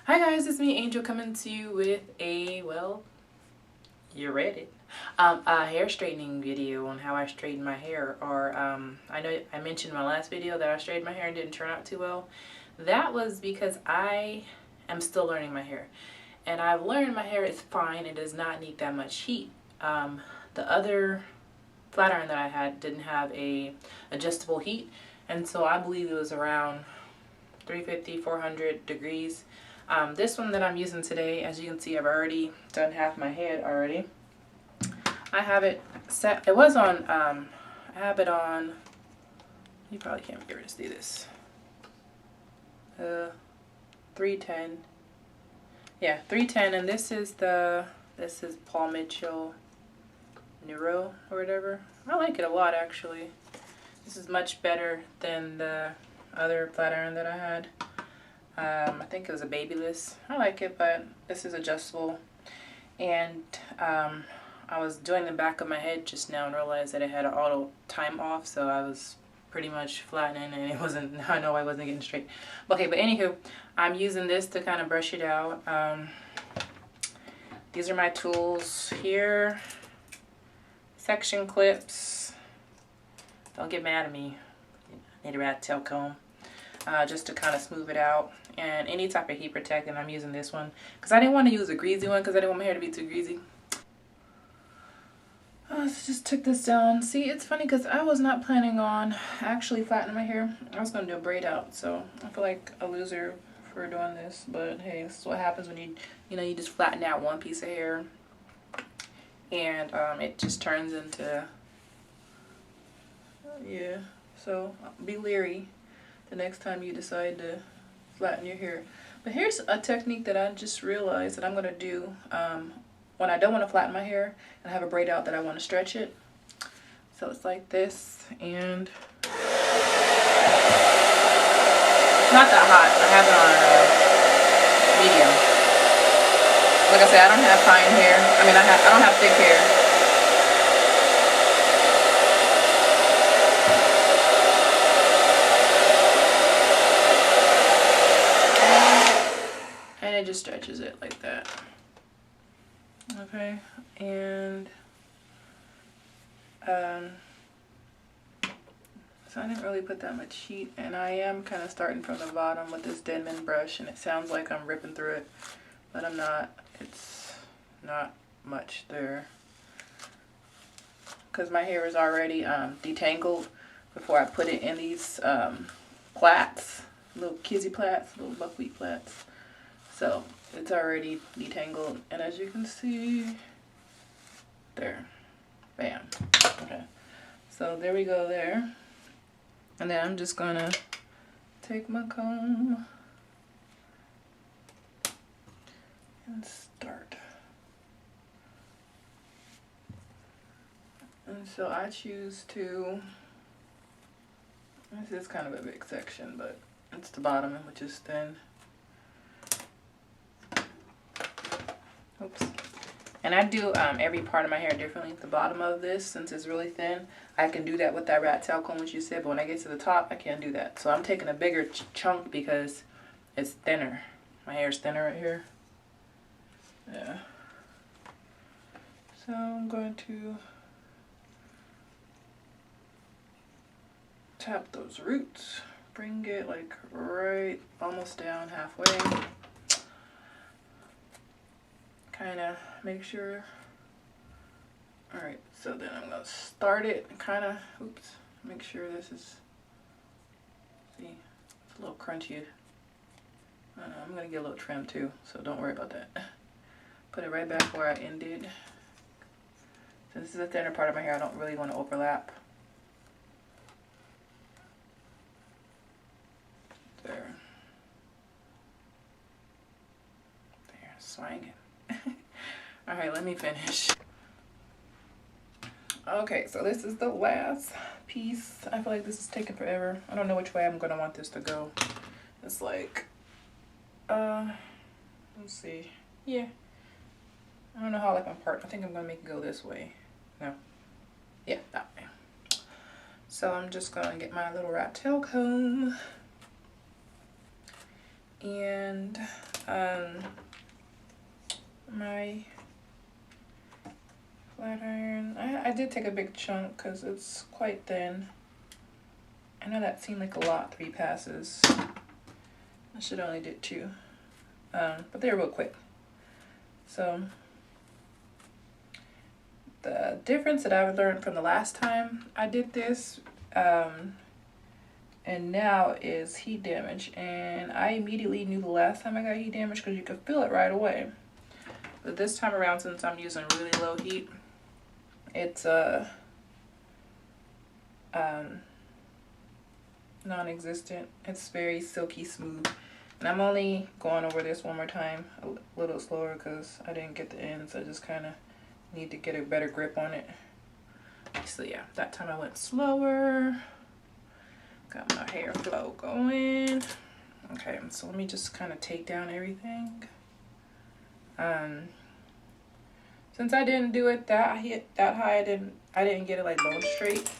Hi guys, it's me Angel coming to you with a, you read it, a hair straightening video on how I straighten my hair. Or I know I mentioned in my last video that I straightened my hair and didn't turn out too well. That was because I am still learning my hair, and I've learned my hair is fine. It does not need that much heat. The other flat iron that I had didn't have a adjustable heat, and so I believe it was around 350, 400 degrees. This one that I'm using today, as you can see, I've already done half my head already. I have it set, it was on, I have it on, you probably can't be able to see this, 310, yeah, 310, and this is Paul Mitchell Neuro, or whatever. I like it a lot, actually. This is much better than the other flat iron that I had. I think it was a babyless. I like it, but this is adjustable. And I was doing the back of my head just now and realized that it had an auto time off, so I was pretty much flattening and it wasn't, I know I wasn't getting straight. Okay, but anywho, I'm using this to kind of brush it out. These are my tools here. Section clips. Don't get mad at me. I need a rat tail comb. Just to kind of smooth it out, and any type of heat protectant. I'm using this one because I didn't want to use a greasy one because I didn't want my hair to be too greasy. So just took this down. See, it's funny because I was not planning on actually flattening my hair. I was going to do a braid out, so I feel like a loser for doing this, but hey, this is what happens when you just flatten out one piece of hair and it just turns into, yeah, so be leery the next time you decide to flatten your hair. But here's a technique that I just realized that I'm going to do when I don't want to flatten my hair and I have a braid out that I want to stretch it. So it's like this, and it's not that hot. I have it on medium. Like I said, I don't have fine hair. I mean, I don't have thick hair. And it just stretches it like that. Okay, and so I didn't really put that much heat, and I am kind of starting from the bottom with this Denman brush, and it sounds like I'm ripping through it, but I'm not. It's not much there because my hair is already detangled before I put it in these plaits, little kizzy plaits, little buckwheat plaits. So it's already detangled, and as you can see, there, bam. Okay, so there we go there. And then I'm just gonna take my comb and start. And so I choose to, this is kind of a big section, but it's the bottom, which is thin. Oops. And I do every part of my hair differently. The bottom of this, since it's really thin, I can do that with that rat tail comb, which you said, but when I get to the top, I can't do that. So I'm taking a bigger chunk because it's thinner. My hair is thinner right here. Yeah. So I'm going to tap those roots, bring it like right almost down halfway. Kind of make sure. Alright, so then I'm going to start it and kind of, oops, make sure this is, see, it's a little crunchy. I'm going to get a little trim too, so don't worry about that. Put it right back where I ended. Since this is the thinner part of my hair, I don't really want to overlap. There. There, swinging. Alright, let me finish. Okay, so this is the last piece. I feel like this is taking forever. I don't know which way I'm gonna want this to go. It's like, let's see. Yeah. I don't know how I like my part. I think I'm gonna make it go this way. No. Yeah, that way. So I'm just gonna get my little rat tail comb And my flat iron, I did take a big chunk because it's quite thin. I know that seemed like a lot, 3 passes. I should only did 2, but they're real quick. So the difference that I've learned from the last time I did this and now is heat damage. And I immediately knew the last time I got heat damage because you could feel it right away. But this time around, since I'm using really low heat, it's non-existent. It's very silky smooth. And I'm only going over this one more time a little slower because I didn't get the ends. I just kind of need to get a better grip on it. So yeah, that time I went slower. Got my hair flow going. Okay, so let me just kind of take down everything. Since I didn't do it that high, I didn't get it like bone straight.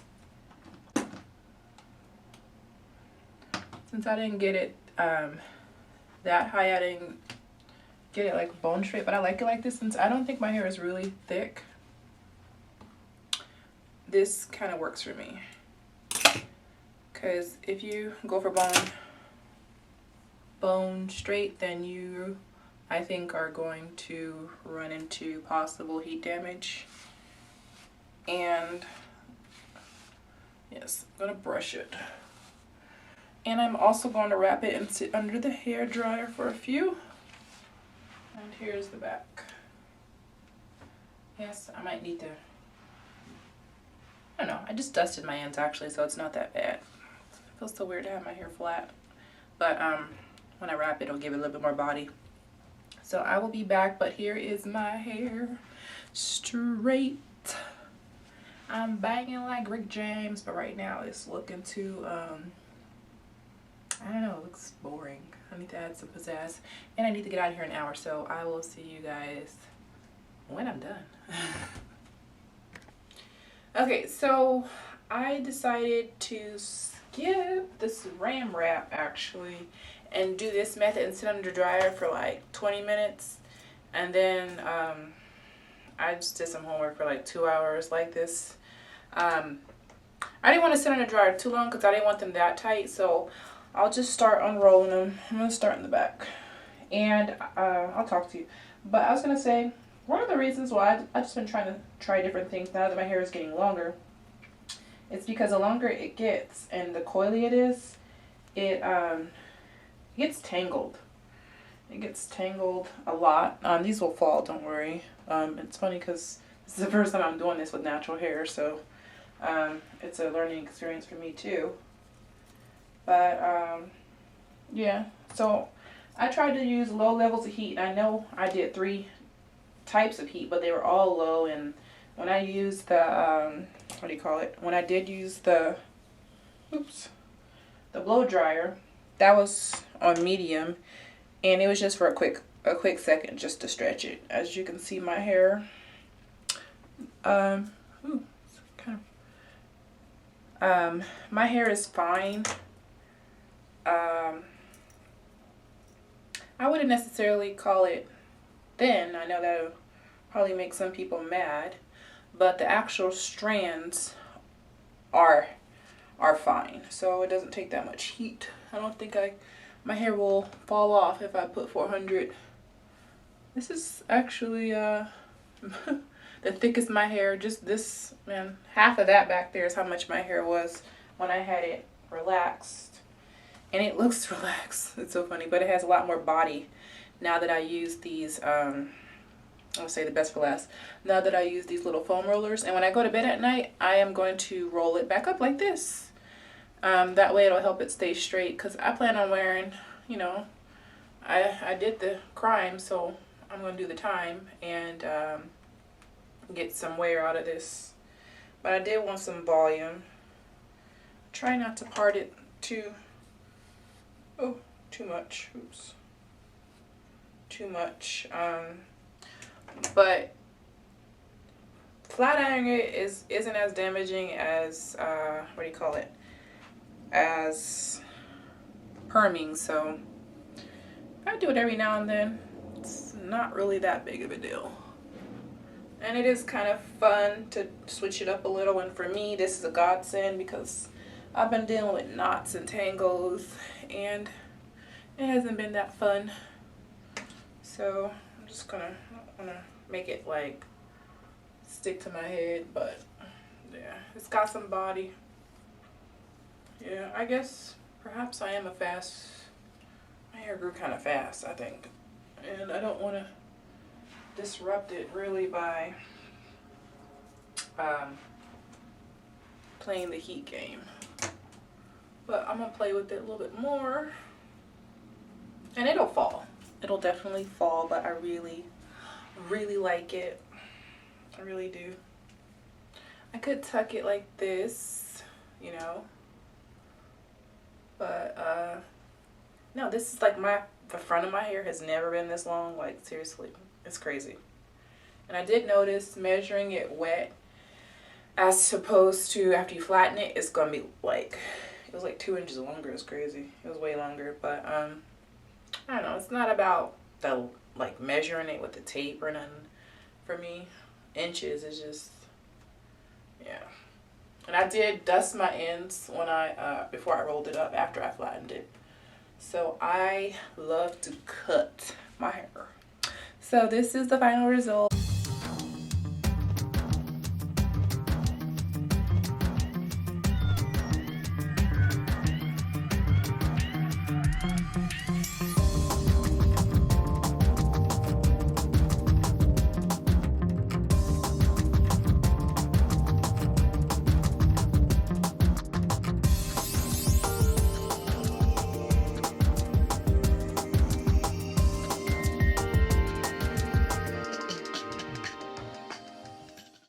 Since I didn't get it that high, I didn't get it like bone straight, but I like it like this since I don't think my hair is really thick. This kind of works for me. Because if you go for bone straight, then you, I think, are going to run into possible heat damage. And yes, I'm gonna brush it. And I'm also going to wrap it and sit under the hair dryer for a few. And here's the back. Yes, I might need to, I don't know, I just dusted my ends actually, so it's not that bad. It feels so weird to have my hair flat. But when I wrap it, it'll give it a little bit more body. So I will be back, but here is my hair straight. I'm banging like Rick James, but right now it's looking too, I don't know, it looks boring. I need to add some pizzazz. And I need to get out of here in an hour, so I will see you guys when I'm done. Okay, so I decided to skip this ram wrap actually and do this method and sit under the dryer for like 20 minutes. And then I just did some homework for like 2 hours like this. I didn't want to sit on the dryer too long because I didn't want them that tight, so I'll just start unrolling them. I'm going to start in the back. And I'll talk to you. But I was going to say, one of the reasons why I've just been trying to try different things now that my hair is getting longer, it's because the longer it gets and the coily it is, it gets tangled. It gets tangled a lot. These will fall, don't worry. It's funny because this is the first time I'm doing this with natural hair, so it's a learning experience for me too. But yeah, so I tried to use low levels of heat. I know I did 3 types of heat, but they were all low. And when I used the what do you call it, when I did use the blow dryer, that was on medium, and it was just for a quick second just to stretch it. As you can see, my hair my hair is fine. I wouldn't necessarily call it thin. I know that would probably make some people mad, but the actual strands are fine. So it doesn't take that much heat. I don't think my hair will fall off if I put 400. This is actually the thickest my hair, just this, man, half of that back there is how much my hair was when I had it relaxed. And it looks relaxed. It's so funny, but it has a lot more body now that I use these, I'll say the best for last. Now that I use these little foam rollers, and when I go to bed at night, I am going to roll it back up like this. That way it'll help it stay straight, because I plan on wearing, you know, I did the crime, so I'm going to do the time and get some wear out of this. But I did want some volume. Try not to part it too much. Oops. Too much. But flat ironing it isn't as damaging as what do you call it? As perming. So I do it every now and then. It's not really that big of a deal. And it is kind of fun to switch it up a little. And for me, this is a godsend because I've been dealing with knots and tangles and it hasn't been that fun. So I'm just gonna, not gonna make it like stick to my head, but yeah, it's got some body. Yeah, I guess perhaps I am my hair grew kind of fast, I think. And I don't want to disrupt it really by playing the heat game. But I'm going to play with it a little bit more. And it'll fall. It'll definitely fall, but I really, really like it. I really do. I could tuck it like this, you know. But, no, this is like the front of my hair has never been this long. Like, seriously, it's crazy. And I did notice measuring it wet as opposed to after you flatten it, it's going to be like, it was like 2 inches longer. It's crazy. It was way longer. But, I don't know. It's not about the, like, measuring it with the tape or nothing for me. Inches is just, yeah. And I did dust my ends when before I rolled it up after I flattened it. So I love to cut my hair. So this is the final result.